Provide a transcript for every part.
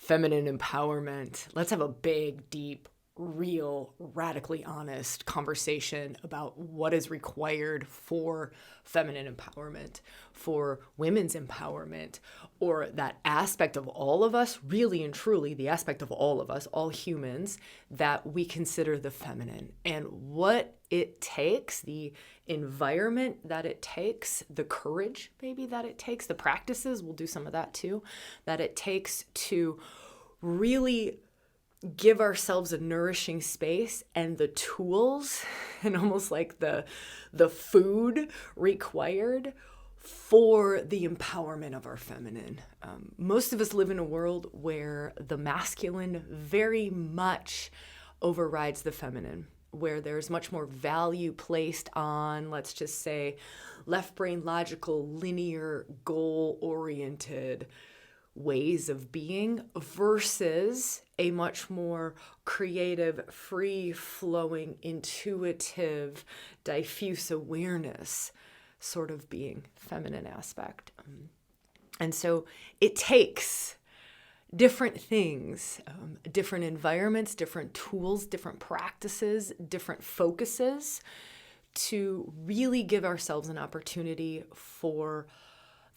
feminine empowerment. Let's have a big, deep, real, radically honest conversation about what is required for feminine empowerment, for women's empowerment, or that aspect of all of us, really and truly the aspect of all of us, all humans, that we consider the feminine, and what it takes, the environment that it takes, the courage maybe that it takes, the practices, we'll do some of that too, that it takes to really give ourselves a nourishing space and the tools and almost like the food required for the empowerment of our feminine. Most of us live in a world where the masculine very much overrides the feminine, where there's much more value placed on, let's just say, left brain logical, linear, goal-oriented ways of being versus a much more creative, free-flowing, intuitive, diffuse awareness sort of being, feminine aspect. And so it takes different things, different environments, different tools, different practices, different focuses to really give ourselves an opportunity for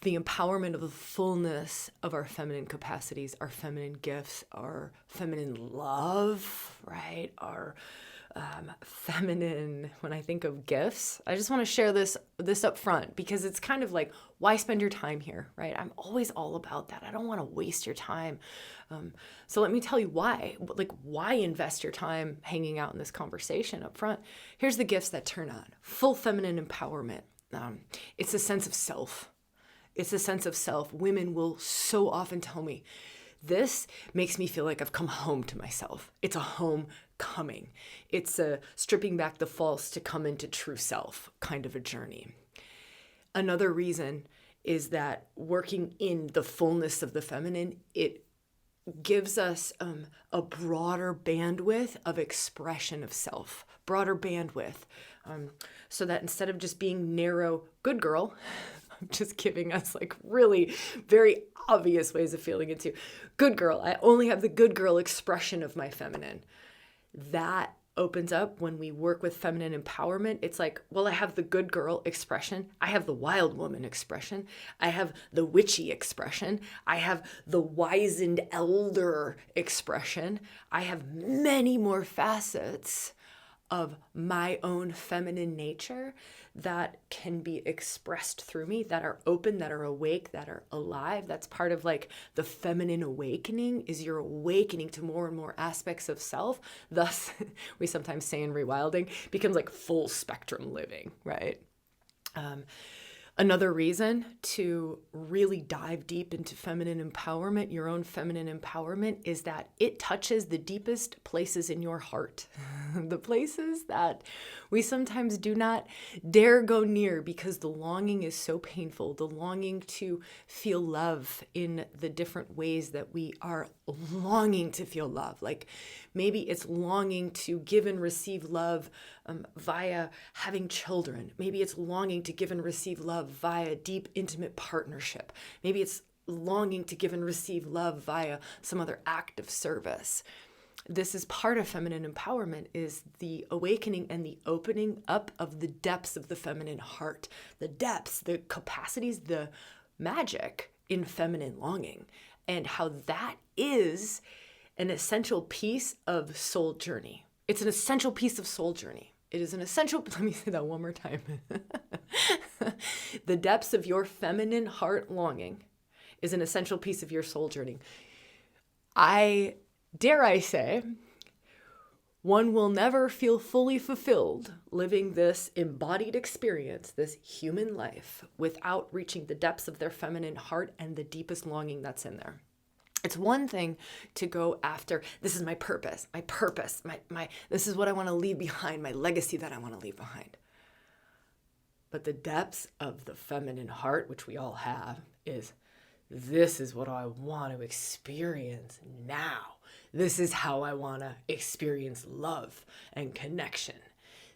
the empowerment of the fullness of our feminine capacities, our feminine gifts, our feminine love, right? Our feminine, when I think of gifts, I just want to share this up front because it's kind of like, why spend your time here, right? I'm always all about that. I don't want to waste your time. So let me tell you why. Like, why invest your time hanging out in this conversation up front? Here's the gifts that turn on. Full feminine empowerment. It's a sense of self. It's a sense of self. Women will so often tell me, this makes me feel like I've come home to myself. It's a homecoming. It's a stripping back the false to come into true self kind of a journey. Another reason is that working in the fullness of the feminine, it gives us a broader bandwidth of expression of self, broader bandwidth, so that instead of just being narrow, good girl, just giving us like really very obvious ways of feeling into good girl. I only have the good girl expression of my feminine. That opens up when we work with feminine empowerment. It's like, well, I have the good girl expression. I have the wild woman expression. I have the witchy expression. I have the wizened elder expression. I have many more facets of my own feminine nature that can be expressed through me, that are open, that are awake, that are alive. That's part of like the feminine awakening, is you're awakening to more and more aspects of self. Thus, we sometimes say in ReWilding, becomes like full spectrum living, right? Another reason to really dive deep into feminine empowerment, your own feminine empowerment, is that it touches the deepest places in your heart. The places that we sometimes do not dare go near because the longing is so painful, the longing to feel love in the different ways that we are longing to feel love. Like maybe it's longing to give and receive love via having children. Maybe it's longing to give and receive love via deep, intimate partnership. Maybe it's longing to give and receive love via some other act of service. This is part of feminine empowerment, is the awakening and the opening up of the depths of the feminine heart, the depths, the capacities, the magic in feminine longing, and how that is an essential piece of soul journey. It's an essential piece of soul journey. It is an essential, let me say that one more time. The depths of your feminine heart longing is an essential piece of your soul journey. Dare I say, one will never feel fully fulfilled living this embodied experience, this human life, without reaching the depths of their feminine heart and the deepest longing that's in there. It's one thing to go after, this is my purpose, this is what I want to leave behind, my legacy that I want to leave behind. But the depths of the feminine heart, which we all have, is this is what I want to experience now. This is how I want to experience love and connection.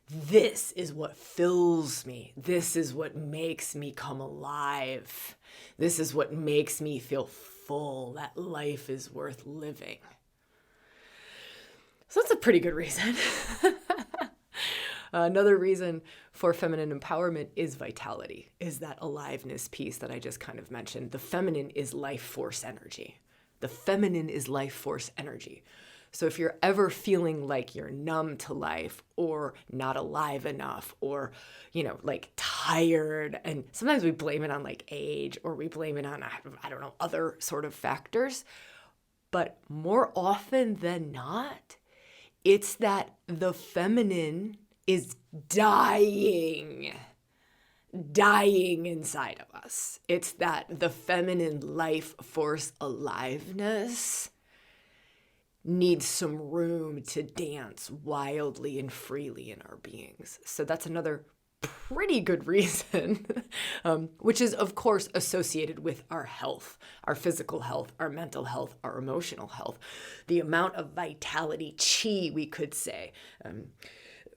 This is what fills me. This is what makes me come alive. This is what makes me feel full, that life is worth living. So that's a pretty good reason. Another reason for feminine empowerment is vitality, is that aliveness piece that I just kind of mentioned. The feminine is life force energy. The feminine is life force energy. So if you're ever feeling like you're numb to life or not alive enough or, like tired, and sometimes we blame it on like age or we blame it on, I don't know, other sort of factors. But more often than not, it's that the feminine is dying inside of us. It's that the feminine life force aliveness needs some room to dance wildly and freely in our beings. So that's another pretty good reason, which is of course associated with our health, our physical health, our mental health, our emotional health, the amount of vitality, chi, we could say,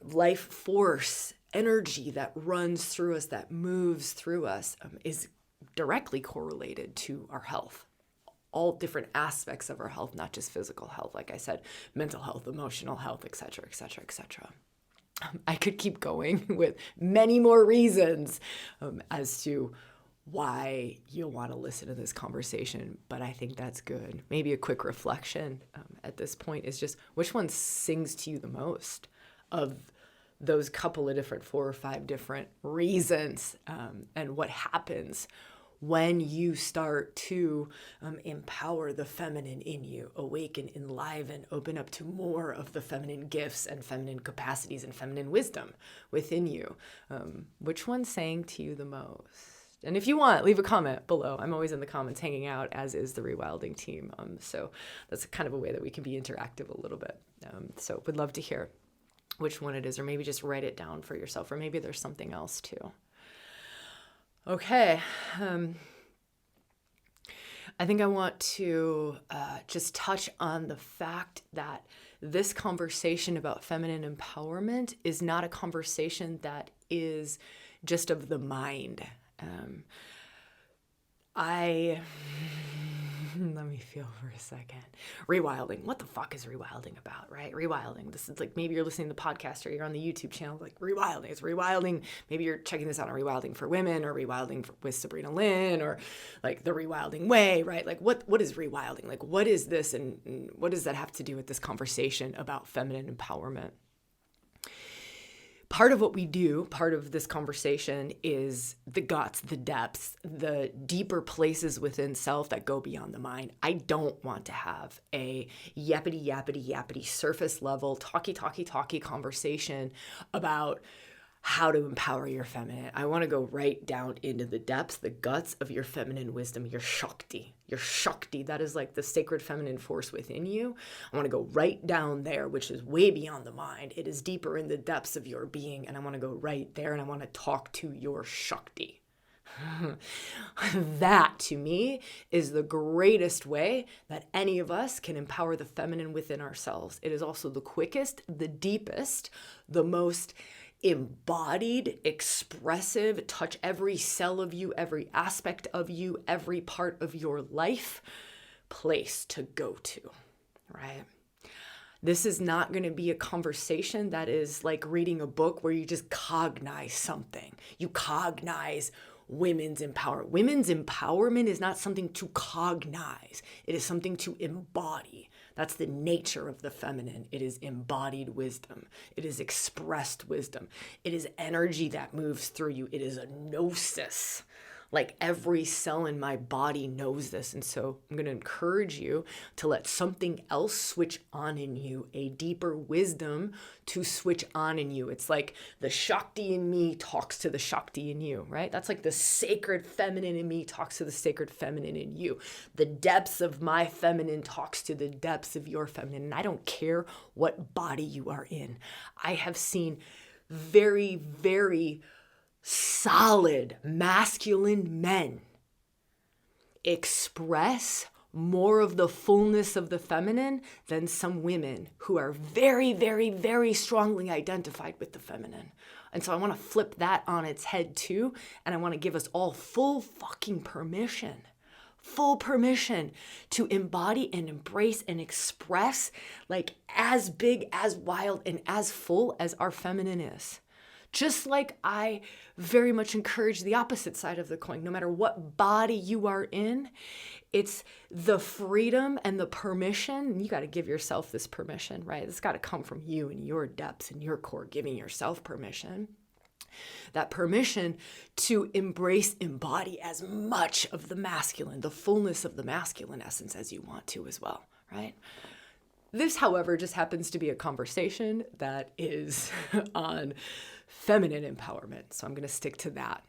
life force energy that runs through us, that moves through us, is directly correlated to our health. All different aspects of our health, not just physical health, like I said, mental health, emotional health, et cetera, et cetera, et cetera. I could keep going with many more reasons as to why you'll want to listen to this conversation, but I think that's good. Maybe a quick reflection at this point is just which one sings to you the most of those couple of different 4 or 5 different reasons, and what happens when you start to empower the feminine in you, awaken, enliven, open up to more of the feminine gifts and feminine capacities and feminine wisdom within you. Which one's saying to you the most? And if you want, leave a comment below. I'm always in the comments hanging out, as is the ReWilding team. So that's kind of a way that we can be interactive a little bit. So would love to hear which one it is, or maybe just write it down for yourself, or maybe there's something else too. Okay. I think I want to just touch on the fact that this conversation about feminine empowerment is not a conversation that is just of the mind. Let me feel for a second. ReWilding. What the fuck is ReWilding about, right? ReWilding. This is like, maybe you're listening to the podcast or you're on the YouTube channel, like ReWilding. It's ReWilding. Maybe you're checking this out on ReWilding for Women or ReWilding with Sabrina Lynn, or like the ReWilding way, right? Like what is ReWilding? Like what is this, and what does that have to do with this conversation about feminine empowerment? Part of what we do, part of this conversation, is the guts, the depths, the deeper places within self that go beyond the mind. I don't want to have a yappity surface level talky conversation about how to empower your feminine. I want to go right down into the depths, the guts of your feminine wisdom, your Shakti. Your Shakti, that is like the sacred feminine force within you. I want to go right down there, which is way beyond the mind. It is deeper in the depths of your being, and I want to go right there, and I want to talk to your Shakti. That, to me, is the greatest way that any of us can empower the feminine within ourselves. It is also the quickest, the deepest, the most embodied, expressive, touch every cell of you, every aspect of you, every part of your life place to go to, right? This is not going to be a conversation that is like reading a book where you just cognize something. You cognize women's empowerment. Women's empowerment is not something to cognize. It is something to embody. That's the nature of the feminine. It is embodied wisdom. It is expressed wisdom. It is energy that moves through you. It is a gnosis. Like every cell in my body knows this. And so I'm going to encourage you to let something else switch on in you, a deeper wisdom to switch on in you. It's like the Shakti in me talks to the Shakti in you, right? That's like the sacred feminine in me talks to the sacred feminine in you. The depths of my feminine talks to the depths of your feminine. And I don't care what body you are in. I have seen very, very solid masculine men express more of the fullness of the feminine than some women who are very, very, very strongly identified with the feminine. And so I want to flip that on its head too. And I want to give us all full fucking permission full permission to embody and embrace and express like as big, as wild, and as full as our feminine is. Just like I very much encourage the opposite side of the coin, no matter what body you are in, it's the freedom and the permission. You got to give yourself this permission, right? It's got to come from you and your depths and your core, giving yourself permission. That permission to embrace, embody as much of the masculine, the fullness of the masculine essence as you want to as well, right? This, however, just happens to be a conversation that is on feminine empowerment. So I'm going to stick to that.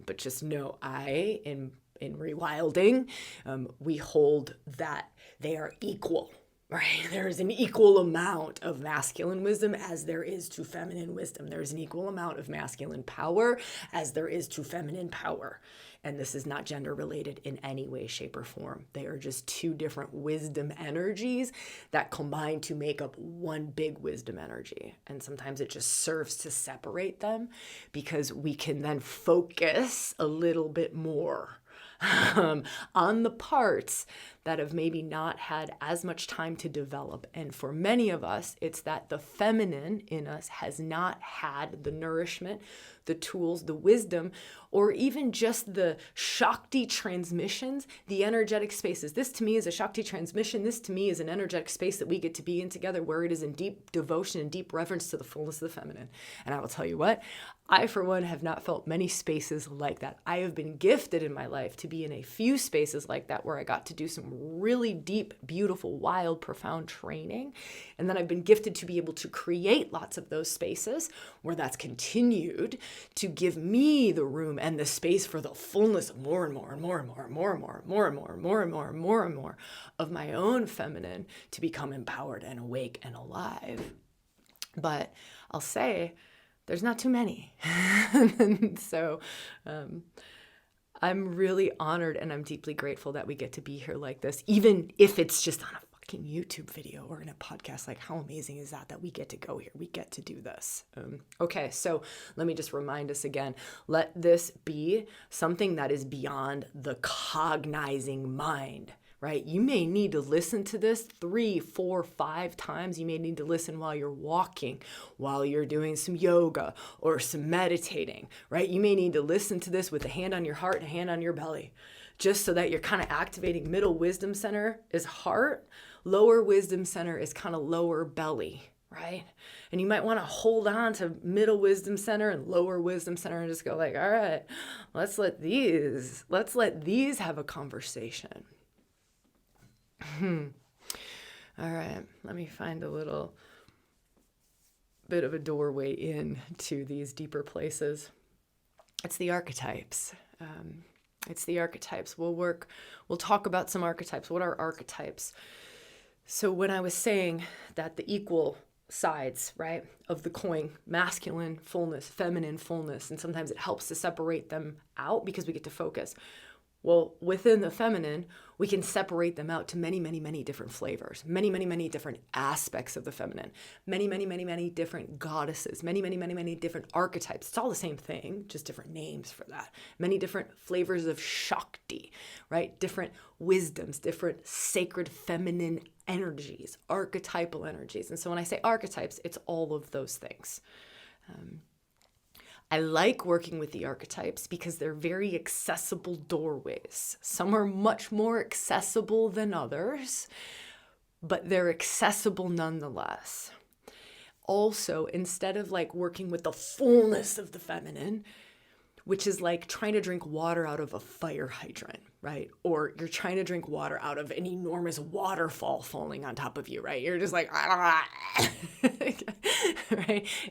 But just know in ReWilding, we hold that they are equal, right? There is an equal amount of masculine wisdom as there is to feminine wisdom. There's an equal amount of masculine power as there is to feminine power. And this is not gender related in any way, shape, or form. They are just two different wisdom energies that combine to make up one big wisdom energy. And sometimes it just serves to separate them because we can then focus a little bit more on the parts that have maybe not had as much time to develop. And for many of us, it's that the feminine in us has not had the nourishment, the tools, the wisdom, or even just the Shakti transmissions, the energetic spaces. This to me is a Shakti transmission. This to me is an energetic space that we get to be in together, where it is in deep devotion and deep reverence to the fullness of the feminine. And I will tell you what, I, for one, have not felt many spaces like that. I have been gifted in my life to be in a few spaces like that where I got to do some really deep, beautiful, wild, profound training. And then I've been gifted to be able to create lots of those spaces where that's continued to give me the room and the space for the fullness of more and more and more and more and more and more and more and more and more and more and more and more of my own feminine to become empowered and awake and alive. But I'll say, there's not too many. So I'm really honored and I'm deeply grateful that we get to be here like this, even if it's just on a fucking YouTube video or in a podcast. Like, how amazing is that we get to go here? We get to do this. Okay, so let me just remind us again. Let this be something that is beyond the cognizing mind. Right? You may need to listen to this 3, 4, 5 times. You may need to listen while you're walking, while you're doing some yoga or some meditating, right? You may need to listen to this with a hand on your heart and a hand on your belly, just so that you're kind of activating. Middle wisdom center is heart, lower wisdom center is kind of lower belly, right? And you might want to hold on to middle wisdom center and lower wisdom center and just go like, all right, let's let these have a conversation. All right, let me find a little bit of a doorway in to these deeper places. It's the archetypes. We'll talk about some archetypes. What are archetypes? So when I was saying that the equal sides, right, of the coin, masculine fullness, feminine fullness, and sometimes it helps to separate them out because we get to focus. Well, within the feminine, we can separate them out to many, many, many different flavors, many, many, many different aspects of the feminine, many, many, many, many different goddesses, many, many, many, many different archetypes. It's all the same thing, just different names for that. Many different flavors of Shakti, right? Different wisdoms, different sacred feminine energies, archetypal energies. And so when I say archetypes, it's all of those things. I like working with the archetypes because they're very accessible doorways. Some are much more accessible than others, but they're accessible nonetheless. Also, instead of like working with the fullness of the feminine, which is like trying to drink water out of a fire hydrant, right? Or you're trying to drink water out of an enormous waterfall falling on top of you, right? You're just like, right?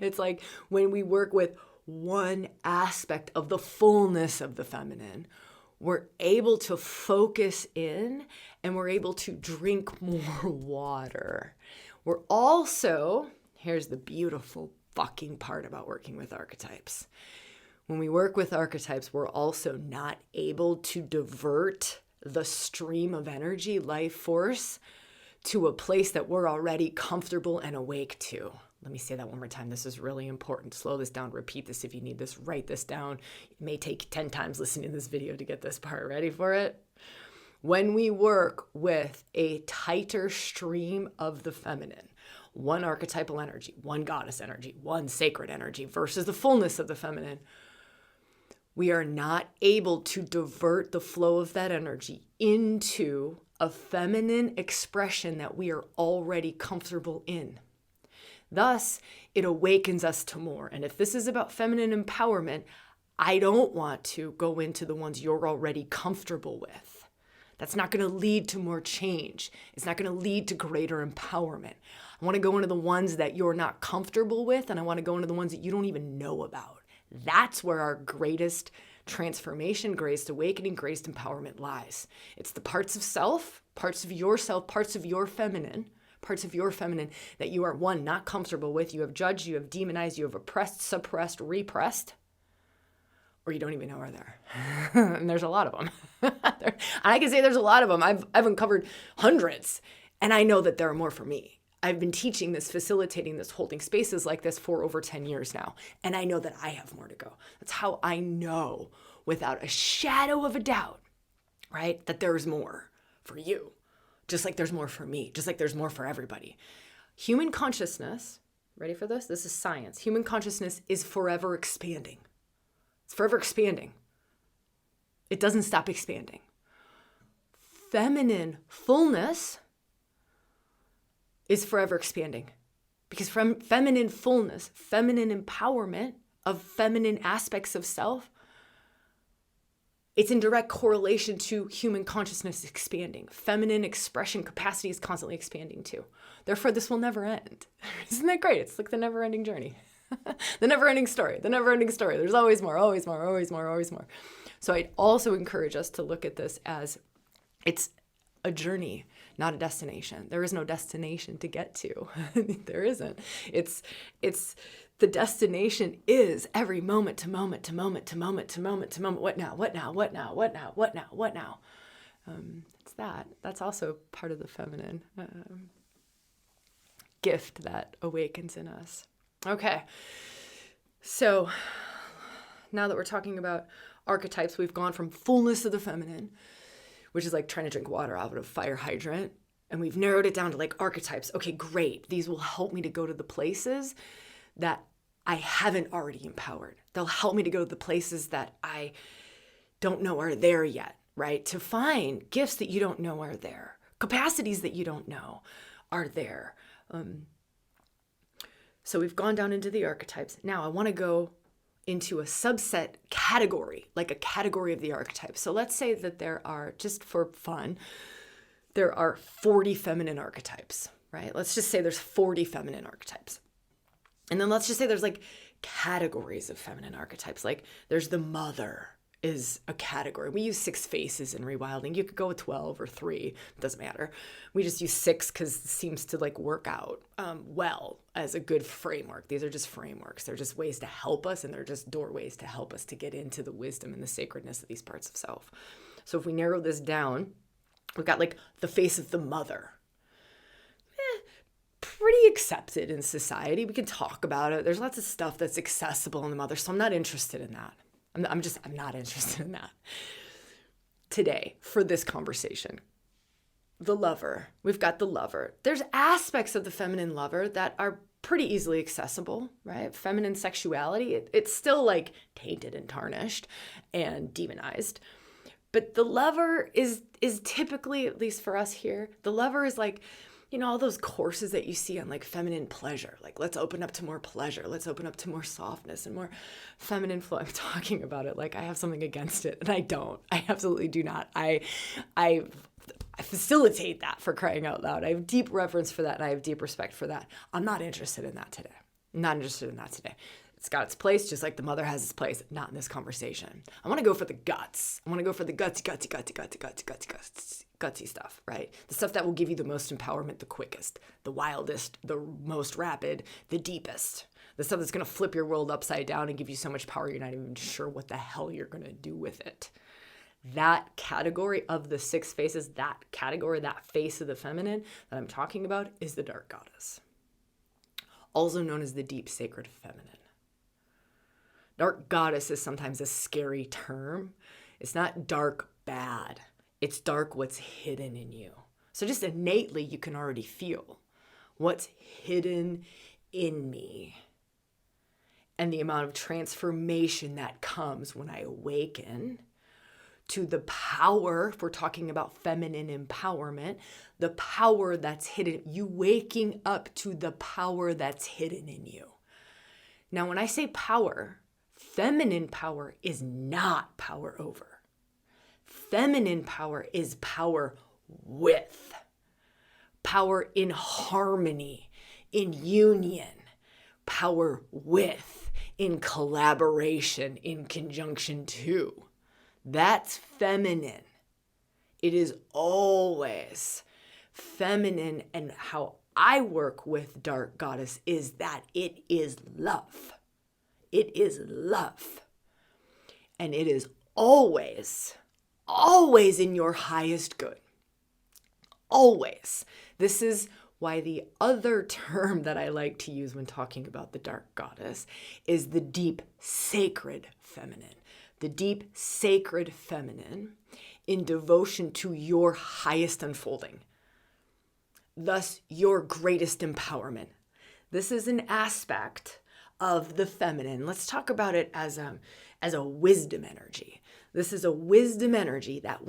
It's like when we work with one aspect of the fullness of the feminine, we're able to focus in and we're able to drink more water. We're also, here's the beautiful fucking part about working with archetypes. When we work with archetypes, we're also not able to divert the stream of energy, life force, to a place that we're already comfortable and awake to. Let me say that one more time. This is really important. Slow this down. Repeat this if you need this. Write this down. It may take 10 times listening to this video to get this part. Ready for it? when we work with a tighter stream of the feminine, one archetypal energy, one goddess energy, one sacred energy versus the fullness of the feminine, we are not able to divert the flow of that energy into a feminine expression that we are already comfortable in. Thus, it awakens us to more. And if this is about feminine empowerment, I don't want to go into the ones you're already comfortable with. That's not going to lead to more change. It's not going to lead to greater empowerment. I want to go into the ones that you're not comfortable with, and I want to go into the ones that you don't even know about. That's where our greatest transformation, greatest awakening, greatest empowerment lies. It's the parts of self, parts of yourself, parts of your feminine that you are, one, not comfortable with, you have judged, you have demonized, you have oppressed, suppressed, repressed, or you don't even know are there. And there's a lot of them. I can say there's a lot of them. I've uncovered hundreds, and I know that there are more for me. I've been teaching this, facilitating this, holding spaces like this for over 10 years now. And I know that I have more to go. That's how I know without a shadow of a doubt, right, that there's more for you. Just like there's more for me, just like there's more for everybody. Human consciousness, ready for this? This is science. Human consciousness is forever expanding. It's forever expanding. It doesn't stop expanding. Feminine fullness is forever expanding, because from feminine fullness, feminine empowerment of feminine aspects of self, it's in direct correlation to human consciousness expanding. Feminine expression capacity is constantly expanding too. Therefore, this will never end. Isn't that great? It's like the never-ending journey. The never-ending story. There's always more, always more, always more, always more. So I'd also encourage us to look at this as it's a journey, not a destination. There is no destination to get to. There isn't. It's the destination is every moment to moment to moment to moment to moment to moment. What now? What now? What now? What now? What now? What now? It's that. That's also part of the feminine gift that awakens in us. Okay. So now that we're talking about archetypes, we've gone from fullness of the feminine, which is like trying to drink water out of a fire hydrant. And we've narrowed it down to like archetypes. Okay, great. These will help me to go to the places that I haven't already empowered. They'll help me to go to the places that I don't know are there yet, right? To find gifts that you don't know are there, capacities that you don't know are there. So we've gone down into the archetypes. Now I want to go into a subset category, like a category of the archetypes. So let's say that there are, just for fun, there are 40 feminine archetypes, right? Let's just say there's 40 feminine archetypes. And then let's just say there's like categories of feminine archetypes. Like there's the mother is a category. We use 6 faces in ReWilding. You could go with 12 or 3. It doesn't matter. We just use 6 because it seems to like work out well as a good framework. These are just frameworks. They're just ways to help us, and they're just doorways to help us to get into the wisdom and the sacredness of these parts of self. So if we narrow this down, we've got like the face of the mother. Pretty accepted in society. We can talk about it. There's lots of stuff that's accessible in the mother, so I'm not interested in that. I'm not interested in that. Today, for this conversation, the lover. We've got the lover. There's aspects of the feminine lover that are pretty easily accessible, right? Feminine sexuality, it's still like tainted and tarnished and demonized. But the lover is typically, at least for us here, the lover is like, you know, all those courses that you see on like feminine pleasure, like let's open up to more pleasure. Let's open up to more softness and more feminine flow. I'm talking about it like I have something against it, and I don't. I absolutely do not. I facilitate that, for crying out loud. I have deep reverence for that, and I have deep respect for that. I'm not interested in that today. It's got its place, just like the mother has its place, not in this conversation. I want to go for the guts. I want to go for the gutsy stuff, right? The stuff that will give you the most empowerment the quickest, the wildest, the most rapid, the deepest. The stuff that's going to flip your world upside down and give you so much power you're not even sure what the hell you're going to do with it. That category of the 6 faces, that category, that face of the feminine that I'm talking about is the dark goddess, also known as the deep sacred feminine. Dark goddess is sometimes a scary term. It's not dark bad. It's dark what's hidden in you. So just innately, you can already feel what's hidden in me and the amount of transformation that comes when I awaken to the power, if we're talking about feminine empowerment, the power that's hidden, you waking up to the power that's hidden in you. Now, when I say power, feminine power is not power over. Feminine power is power with, power in harmony, in union, power with, in collaboration, in conjunction to. That's feminine. It is always feminine, and how I work with Dark Goddess is that it is love. It is love. And it is always in your highest good. Always. This is why the other term that I like to use when talking about the Dark Goddess is the deep sacred feminine. The deep sacred feminine in devotion to your highest unfolding. Thus, your greatest empowerment. This is an aspect of the feminine. Let's talk about it as a wisdom energy. This is a wisdom energy that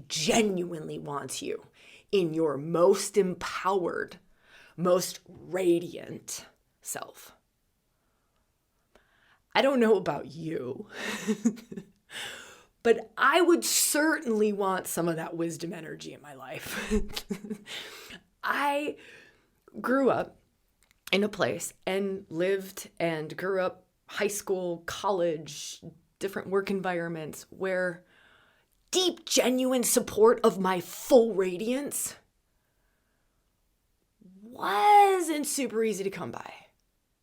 genuinely wants you in your most empowered, most radiant self. I don't know about you, but I would certainly want some of that wisdom energy in my life. I grew up in a place and lived and grew up high school, college, different work environments where deep, genuine support of my full radiance wasn't super easy to come by.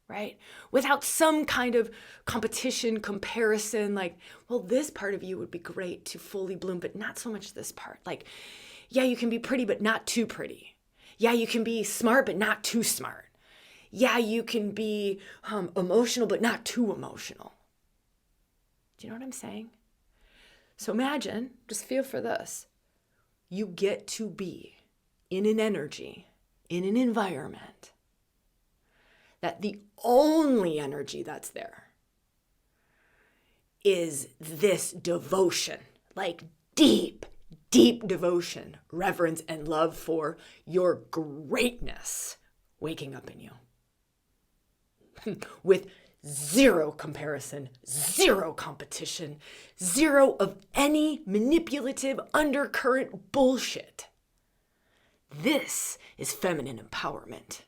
Right? Without some kind of competition, comparison, like, well, this part of you would be great to fully bloom, but not so much this part. Like, yeah, you can be pretty, but not too pretty. Yeah, you can be smart, but not too smart. Yeah, you can be emotional, but not too emotional. Do you know what I'm saying? So imagine, just feel for this. You get to be in an energy, in an environment that the only energy that's there is this devotion, like deep, deep devotion, reverence, and love for your greatness waking up in you. With zero comparison, zero competition, zero of any manipulative undercurrent bullshit. This is feminine empowerment.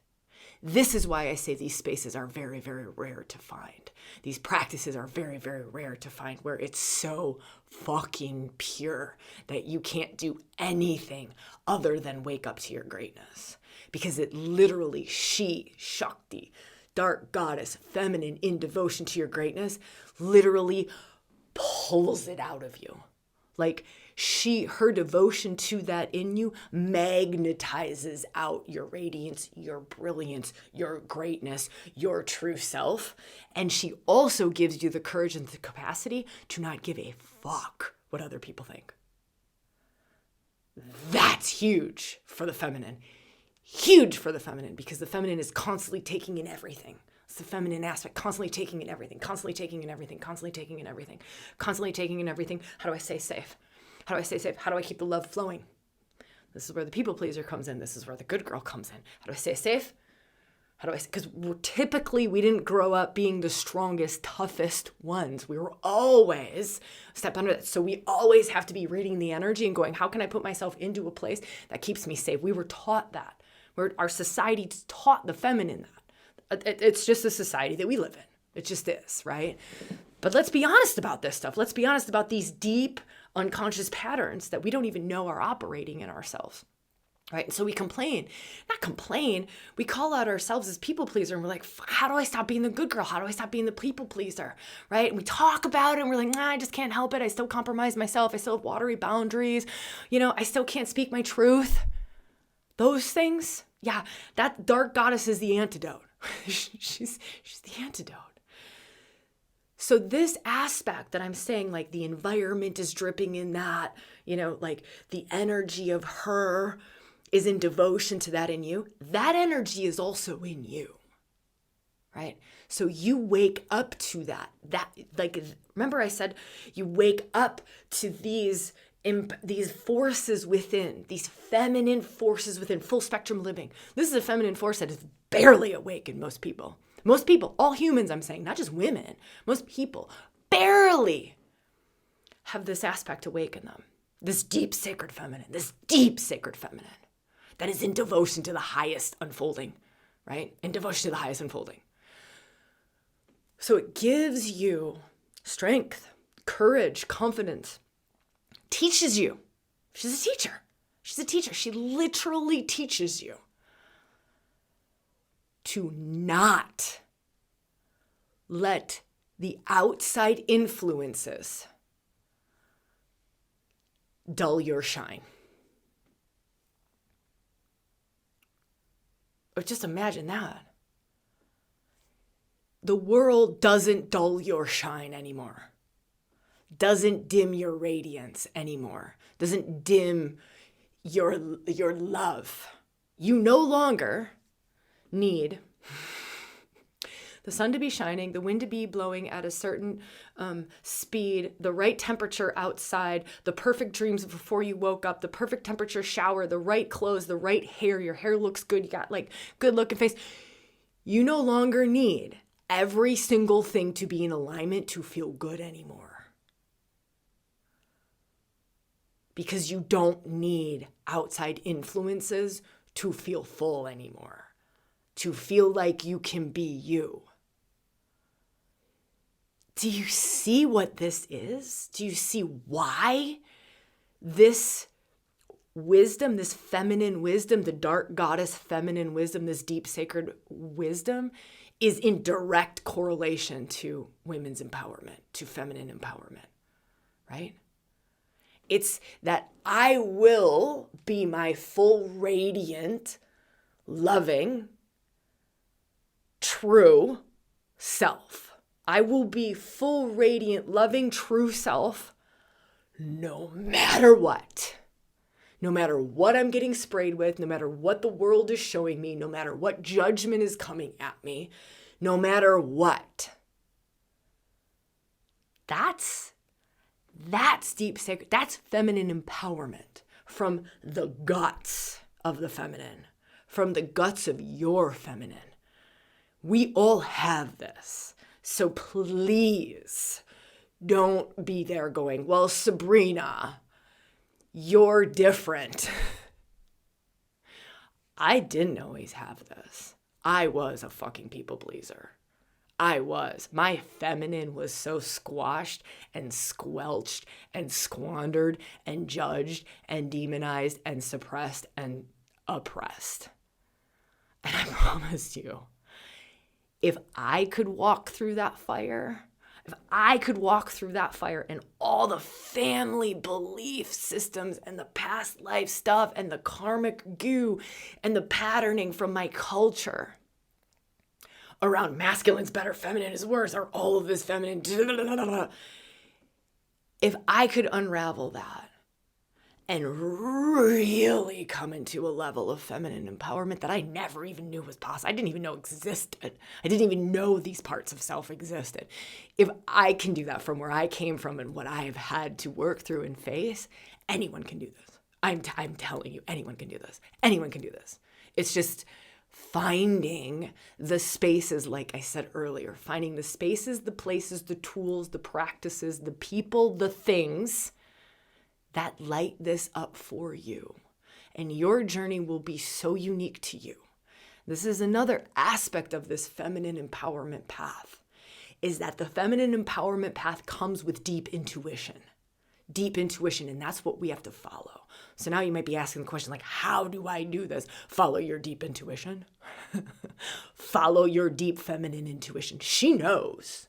This is why I say these spaces are very, very rare to find. These practices are very, very rare to find where it's so fucking pure that you can't do anything other than wake up to your greatness. Because it literally, she, Shakti, Dark Goddess, feminine in devotion to your greatness, literally pulls it out of you. Like her devotion to that in you magnetizes out your radiance, your brilliance, your greatness, your true self. And she also gives you the courage and the capacity to not give a fuck what other people think. That's huge for the feminine. Huge for the feminine, because the feminine is constantly taking in everything. It's the feminine aspect, constantly taking in everything, constantly taking in everything, constantly taking in everything, constantly taking in everything. How do I stay safe? How do I stay safe? How do I keep the love flowing? This is where the people pleaser comes in. This is where the good girl comes in. How do I stay safe? Because we didn't grow up being the strongest, toughest ones. We were always a step under that. So we always have to be reading the energy and going, how can I put myself into a place that keeps me safe? We were taught that. Our society taught the feminine that. It's just the society that we live in. It just is, right? But let's be honest about this stuff. Let's be honest about these deep, unconscious patterns that we don't even know are operating in ourselves. Right? And so we we call out ourselves as people pleaser, and we're like, how do I stop being the good girl? How do I stop being the people pleaser? Right? And we talk about it and we're like, I just can't help it. I still compromise myself. I still have watery boundaries. I still can't speak my truth. Those things, yeah, that Dark Goddess is the antidote. she's the antidote. So this aspect that I'm saying, like the environment is dripping in that, like the energy of her is in devotion to that in you. That energy is also in you, right? So you wake up to that, like, remember I said, you wake up to these forces within, these feminine forces within, full spectrum living. This is a feminine force that is barely awake in most people. Most people, all humans, I'm saying, not just women, most people barely have this aspect awake in them. This deep sacred feminine that is in devotion to the highest unfolding, right? In devotion to the highest unfolding. So it gives you strength, courage, confidence, teaches you. She's a teacher. She literally teaches you to not let the outside influences dull your shine. Or just imagine that. The world doesn't dull your shine anymore. Doesn't dim your radiance anymore. Doesn't dim your love. You no longer need the sun to be shining, the wind to be blowing at a certain speed, the right temperature outside, the perfect dreams before you woke up, the perfect temperature shower, the right clothes, the right hair, your hair looks good, you got like good looking face. You no longer need every single thing to be in alignment to feel good anymore. Because you don't need outside influences to feel full anymore. To feel like you can be you. Do you see what this is? Do you see why this wisdom, this feminine wisdom, the dark goddess feminine wisdom, this deep sacred wisdom is in direct correlation to women's empowerment, to feminine empowerment, right? It's that I will be my full, radiant, loving, true self. I will be full, radiant, loving, true self no matter what. No matter what I'm getting sprayed with, no matter what the world is showing me, no matter what judgment is coming at me, no matter what. That's deep sacred. That's feminine empowerment from the guts of the feminine, from the guts of your feminine. We all have this. So please don't be there going, well, Sabrina, you're different. I didn't always have this. I was a fucking people pleaser. I was. My feminine was so squashed and squelched and squandered and judged and demonized and suppressed and oppressed. And I promise you, if I could walk through that fire, and all the family belief systems and the past life stuff and the karmic goo and the patterning from my culture around masculine's better, feminine is worse, or all of this feminine, if I could unravel that and really come into a level of feminine empowerment that I never even knew was possible. I didn't even know existed. I didn't even know these parts of self existed. If I can do that from where I came from and what I have had to work through and face, anyone can do this. I'm telling you, anyone can do this. Anyone can do this. It's just finding the spaces, like I said earlier, finding the spaces, the places, the tools, the practices, the people, the things that light this up for you. And your journey will be so unique to you. This is another aspect of this feminine empowerment path, is that the feminine empowerment path comes with deep intuition, and that's what we have to follow. So now you might be asking the question, like, how do I do this? Follow your deep intuition. Follow your deep feminine intuition. She knows.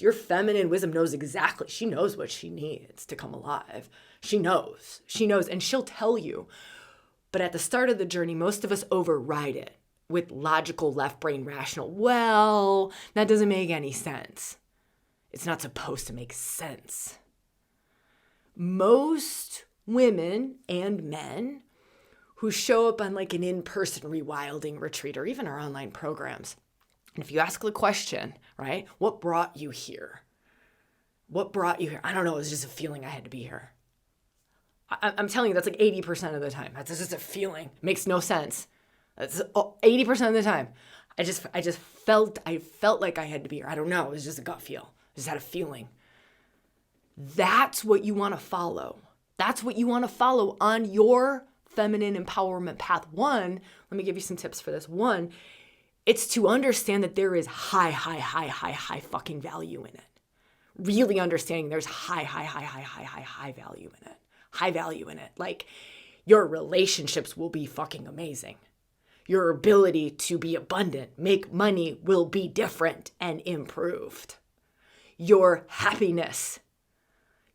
Your feminine wisdom knows exactly. She knows what she needs to come alive. She knows, and she'll tell you. But at the start of the journey, most of us override it with logical left brain rational. Well, that doesn't make any sense. It's not supposed to make sense. Most women and men who show up on like an in-person rewilding retreat or even our online programs, and if you ask the question, right, what brought you here? What brought you here? I don't know. It was just a feeling I had to be here. I'm telling you, that's like 80% of the time. That's just a feeling. Makes no sense. That's 80% of the time. I felt like I had to be here. I don't know. It was just a gut feel. I just had a feeling. That's what you want to follow. That's what you want to follow on your feminine empowerment path. One, let me give you some tips for this. One, it's to understand that there is high fucking value in it. Really understanding there's high value in it. High value in it. Like, your relationships will be fucking amazing. Your ability to be abundant, make money will be different and improved. Your happiness,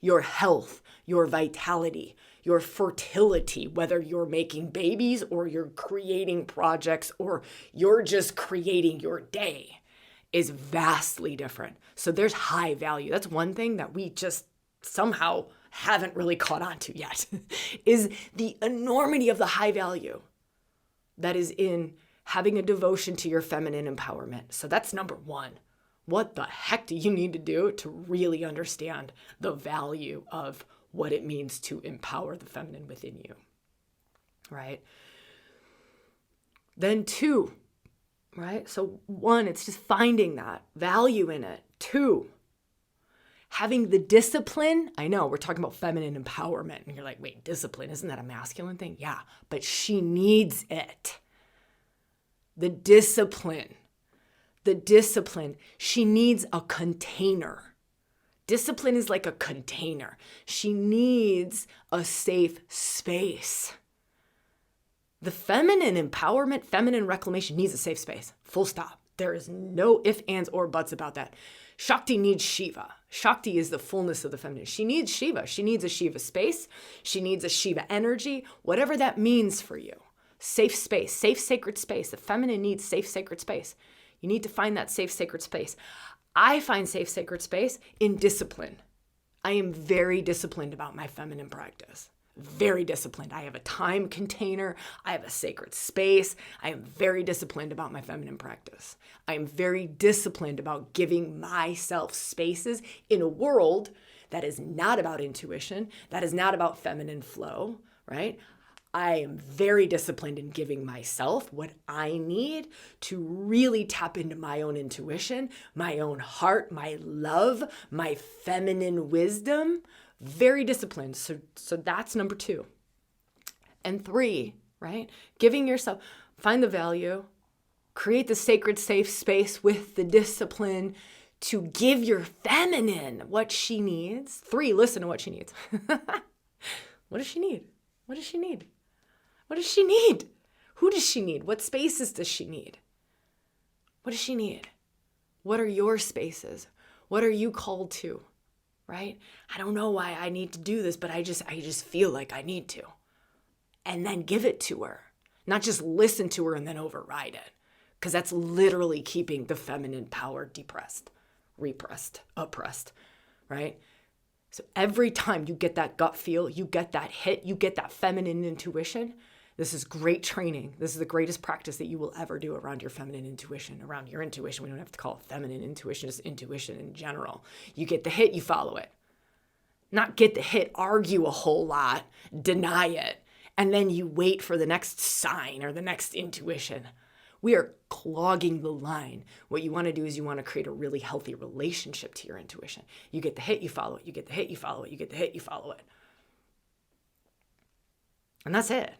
your health, your vitality, your fertility, whether you're making babies or you're creating projects or you're just creating your day, is vastly different. So there's high value. That's one thing that we just somehow haven't really caught on to yet, is the enormity of the high value that is in having a devotion to your feminine empowerment. So that's number one. What the heck do you need to do to really understand the value of what it means to empower the feminine within you, right? Then two, right? So one, it's just finding that value in it. Two, having the discipline. I know we're talking about feminine empowerment and you're like, wait, discipline, isn't that a masculine thing? Yeah, but she needs it. The discipline, she needs a container. Discipline is like a container. She needs a safe space. The feminine empowerment, feminine reclamation needs a safe space. Full stop. There is no ifs, ands, or buts about that. Shakti needs Shiva. Shakti is the fullness of the feminine. She needs Shiva. She needs a Shiva space. She needs a Shiva energy, whatever that means for you. Safe space, safe sacred space. The feminine needs safe sacred space. You need to find that safe sacred space. I find safe sacred space in discipline. I am very disciplined about my feminine practice. Very disciplined. I have a time container. I have a sacred space. I am very disciplined about my feminine practice. I am very disciplined about giving myself spaces in a world that is not about intuition, that is not about feminine flow, right? I am very disciplined in giving myself what I need to really tap into my own intuition, my own heart, my love, my feminine wisdom. Very disciplined. So that's number two. And three, right? Giving yourself, find the value, create the sacred safe space with the discipline to give your feminine what she needs. Three, listen to what she needs. What does she need? What does she need? What does she need? Who does she need? What spaces does she need? What does she need? What are your spaces? What are you called to? Right? I don't know why I need to do this, but I just feel like I need to. And then give it to her. Not just listen to her and then override it. Because that's literally keeping the feminine power depressed, repressed, oppressed, right? So every time you get that gut feel, you get that hit, you get that feminine intuition, this is great training. This is the greatest practice that you will ever do around your feminine intuition, around your intuition. We don't have to call it feminine intuition, just intuition in general. You get the hit, you follow it. Not get the hit, argue a whole lot, deny it, and then you wait for the next sign or the next intuition. We are clogging the line. What you want to do is you want to create a really healthy relationship to your intuition. You get the hit, you follow it. You get the hit, you follow it. You get the hit, you follow it. And that's it.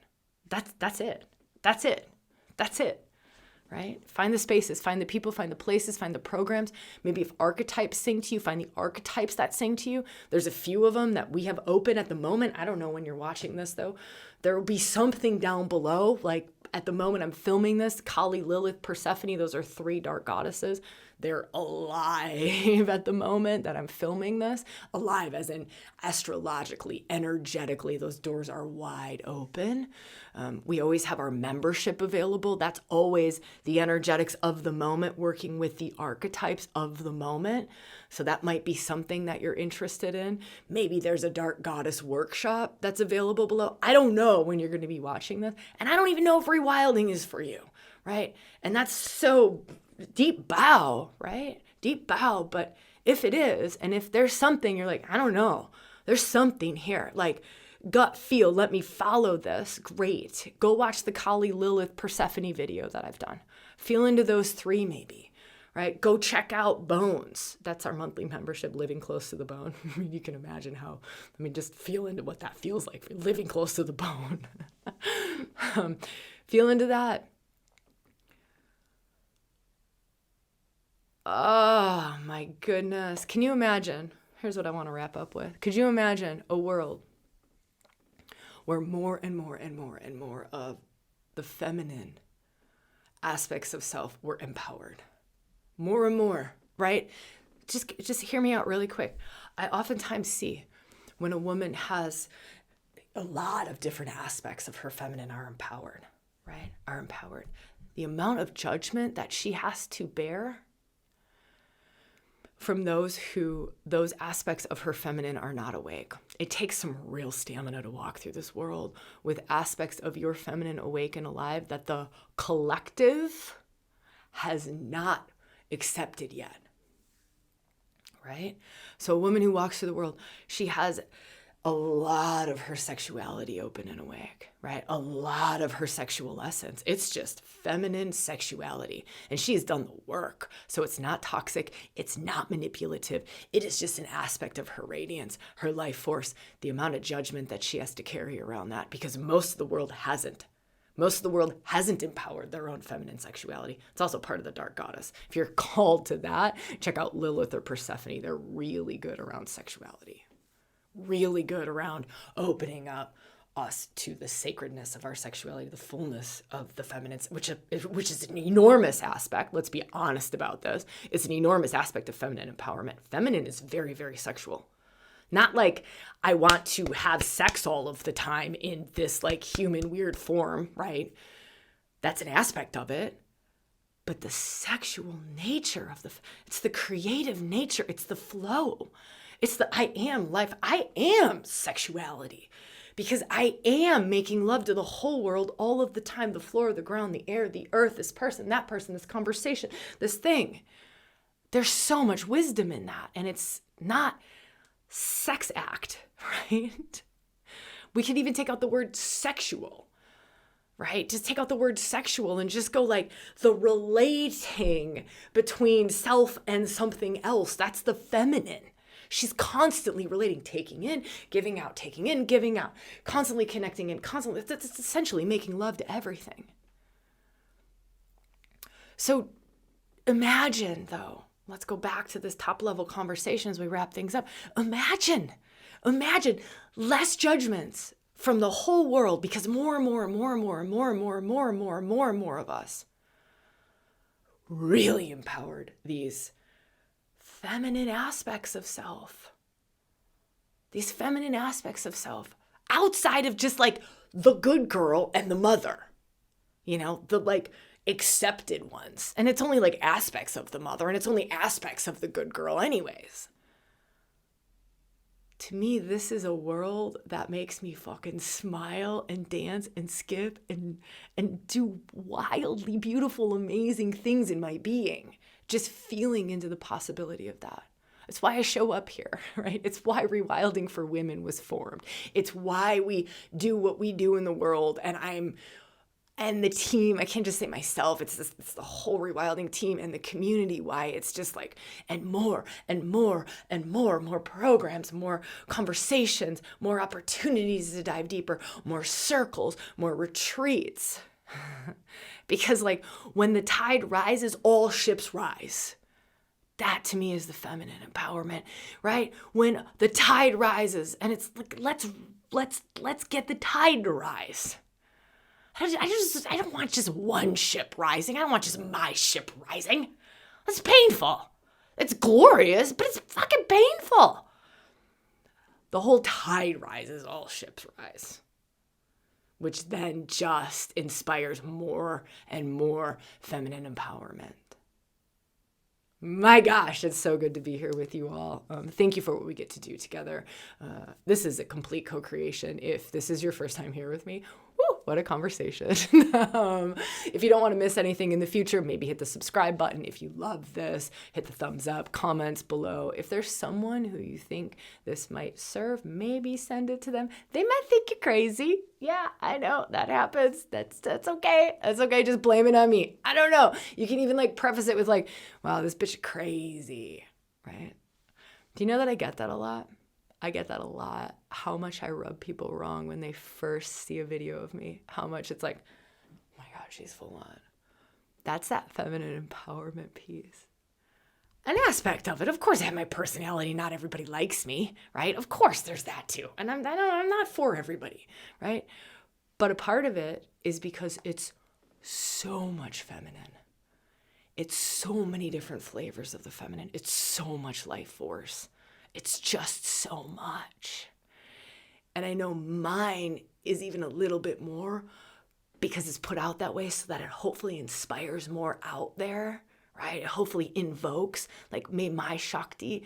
That's it. That's it. That's it. Right? Find the spaces, find the people, find the places, find the programs. Maybe if archetypes sing to you, find the archetypes that sing to you. There's a few of them that we have open at the moment. I don't know when you're watching this though. There will be something down below. Like at the moment I'm filming this, Kali, Lilith, Persephone, those are 3 dark goddesses. They're alive at the moment that I'm filming this. Alive as in astrologically, energetically, those doors are wide open. We always have our membership available. That's always the energetics of the moment, working with the archetypes of the moment. So that might be something that you're interested in. Maybe there's a dark goddess workshop that's available below. I don't know when you're going to be watching this. And I don't even know if ReWilding is for you, right? And that's so deep bow, right? Deep bow. But if it is, and if there's something you're like, I don't know, there's something here, like gut feel, let me follow this, great. Go watch the Kali, Lilith, Persephone video that I've done. Feel into those 3 maybe, right? Go check out Bones. That's our monthly membership, living close to the bone. I mean, you can imagine how, just feel into what that feels like, living close to the bone. Feel into that. Oh my goodness. Can you imagine? Here's what I want to wrap up with. Could you imagine a world where more and more and more and more of the feminine aspects of self were empowered? More and more, right? Just hear me out really quick. I oftentimes see when a woman has a lot of different aspects of her feminine are empowered, right? Are empowered. The amount of judgment that she has to bear from those aspects of her feminine are not awake. It takes some real stamina to walk through this world with aspects of your feminine awake and alive that the collective has not accepted yet, right? So a woman who walks through the world, she has a lot of her sexuality open and awake, right? A lot of her sexual essence. It's just feminine sexuality. And she has done the work. So it's not toxic. It's not manipulative. It is just an aspect of her radiance, her life force, the amount of judgment that she has to carry around that, because most of the world hasn't. Most of the world hasn't empowered their own feminine sexuality. It's also part of the dark goddess. If you're called to that, check out Lilith or Persephone. They're really good around sexuality. Really good around opening up us to the sacredness of our sexuality, the fullness of the feminine, which is an enormous aspect. Let's be honest about this. It's an enormous aspect of feminine empowerment. Feminine is very, very sexual. Not like I want to have sex all of the time in this like human weird form, right? That's an aspect of it. But the sexual nature of it's the creative nature. It's the flow. It's the I am life. I am sexuality, because I am making love to the whole world all of the time. The floor, the ground, the air, the earth, this person, that person, this conversation, this thing. There's so much wisdom in that. And it's not sex act, right? We can even take out the word sexual, right? Just take out the word sexual and just go like the relating between self and something else. That's the feminine. She's constantly relating, taking in, giving out, taking in, giving out, constantly connecting in, constantly. It's essentially making love to everything. So imagine, though, let's go back to this top level conversation as we wrap things up. Imagine less judgments from the whole world, because more and more and more and more and more and more and more and more and more and more of us really empowered these feminine aspects of self. These feminine aspects of self outside of just like the good girl and the mother, the like accepted ones. And it's only like aspects of the mother, and it's only aspects of the good girl anyways. To me, this is a world that makes me fucking smile and dance and skip and do wildly beautiful, amazing things in my being. Just feeling into the possibility of that. It's why I show up here, right? It's why ReWilding for Women was formed. It's why we do what we do in the world. And the team, I can't just say myself, it's the whole ReWilding team and the community, why it's just like, and more and more and more programs, more conversations, more opportunities to dive deeper, more circles, more retreats. Because like when the tide rises, all ships rise. That to me is the feminine empowerment, right? When the tide rises, and it's like, let's get the tide to rise. I don't want just one ship rising. I don't want just my ship rising. It's painful. It's glorious, but it's fucking painful. The whole tide rises, all ships rise, which then just inspires more and more feminine empowerment. My gosh, it's so good to be here with you all. Thank you for what we get to do together. This is a complete co-creation. If this is your first time here with me, woo, what a conversation. If you don't want to miss anything in the future, maybe hit the subscribe button. If you love this, hit the thumbs up, comments below. If there's someone who you think this might serve, maybe send it to them. They might think you're crazy. Yeah, I know that happens. That's okay. That's okay. Just blame it on me. I don't know. You can even like preface it with like, wow, this bitch is crazy, right? Do you know that I get that a lot? I get that a lot. How much I rub people wrong when they first see a video of me. How much it's like, oh my God, she's full on. That's that feminine empowerment piece. An aspect of it. Of course, I have my personality. Not everybody likes me, right? Of course, there's that too. And I'm not for everybody, right? But a part of it is because it's so much feminine. It's so many different flavors of the feminine. It's so much life force. It's just so much. And I know mine is even a little bit more because it's put out that way so that it hopefully inspires more out there. Right? It hopefully invokes, like, may my Shakti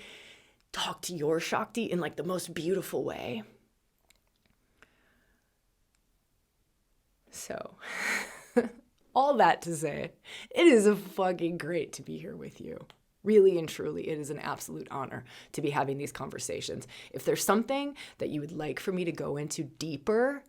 talk to your Shakti in like the most beautiful way. So, all that to say, it is a fucking great to be here with you. Really and truly, it is an absolute honor to be having these conversations. If there's something that you would like for me to go into deeper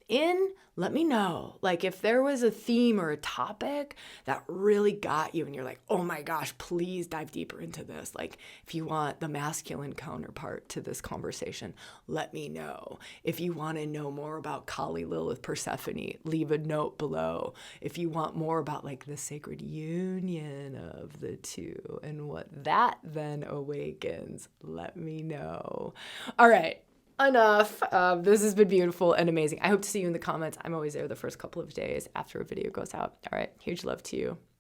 in, let me know. Like if there was a theme or a topic that really got you and you're like, oh my gosh, please dive deeper into this. Like if you want the masculine counterpart to this conversation, let me know. If you want to know more about Kali, Lilith, Persephone, leave a note below. If you want more about like the sacred union of the two and what that then awakens, let me know. All right. Enough. This has been beautiful and amazing. I hope to see you in the comments. I'm always there the first couple of days after a video goes out. All right. Huge love to you.